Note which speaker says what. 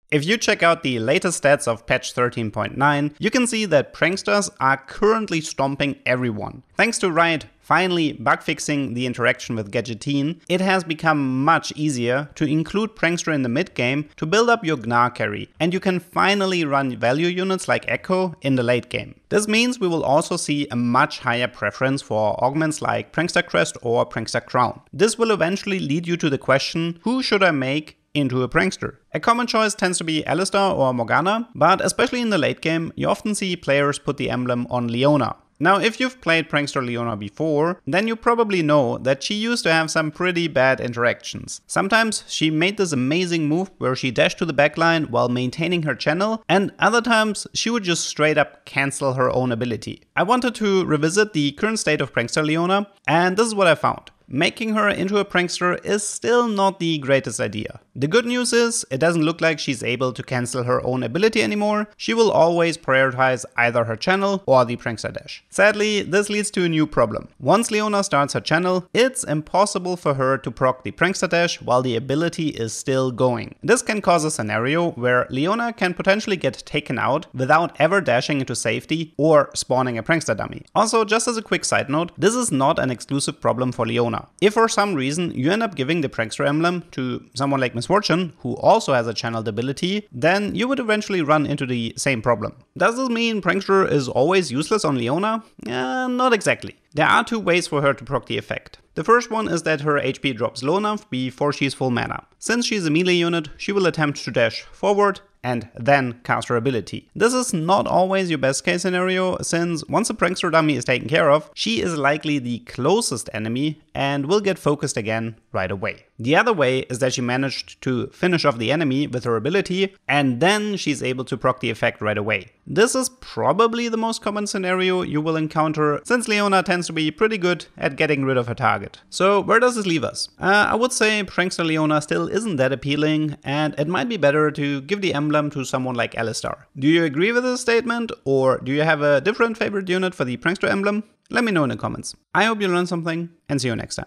Speaker 1: If you check out the latest stats of patch 13.9, you can see that pranksters are currently stomping everyone. Thanks to Riot finally bug fixing the interaction with Gadgettine, it has become much easier to include Prankster in the mid game to build up your Gnar carry, and you can finally run value units like Echo in the late game. This means we will also see a much higher preference for augments like Prankster Crest or Prankster Crown. This will eventually lead you to the question, who should I make into a prankster? A common choice tends to be Alistar or Morgana, but especially in the late game, you often see players put the emblem on Leona. Now, if you've played Prankster Leona before, then you probably know that she used to have some pretty bad interactions. Sometimes she made this amazing move where she dashed to the backline while maintaining her channel, and other times she would just straight up cancel her own ability. I wanted to revisit the current state of Prankster Leona, and this is what I found. Making her into a prankster is still not the greatest idea. The good news is, it doesn't look like she's able to cancel her own ability anymore. She will always prioritize either her channel or the prankster dash. Sadly, this leads to a new problem. Once Leona starts her channel, it's impossible for her to proc the prankster dash while the ability is still going. This can cause a scenario where Leona can potentially get taken out without ever dashing into safety or spawning a prankster dummy. Also, just as a quick side note, this is not an exclusive problem for Leona. If for some reason you end up giving the Prankster Emblem to someone like Misfortune, who also has a channeled ability, then you would eventually run into the same problem. Does this mean Prankster is always useless on Leona? Not exactly. There are two ways for her to proc the effect. The first one is that her HP drops low enough before she's full mana. Since she's a melee unit, she will attempt to dash forward and then cast her ability. This is not always your best case scenario, since once the prankster dummy is taken care of, she is likely the closest enemy and will get focused again right away. The other way is that she managed to finish off the enemy with her ability, and then she's able to proc the effect right away. This is probably the most common scenario you will encounter, since Leona tends to be pretty good at getting rid of her target. So where does this leave us? I would say Prankster Leona still isn't that appealing, and it might be better to give the emblem to someone like Alistar. Do you agree with this statement, or do you have a different favorite unit for the Prankster emblem? Let me know in the comments. I hope you learned something, and see you next time.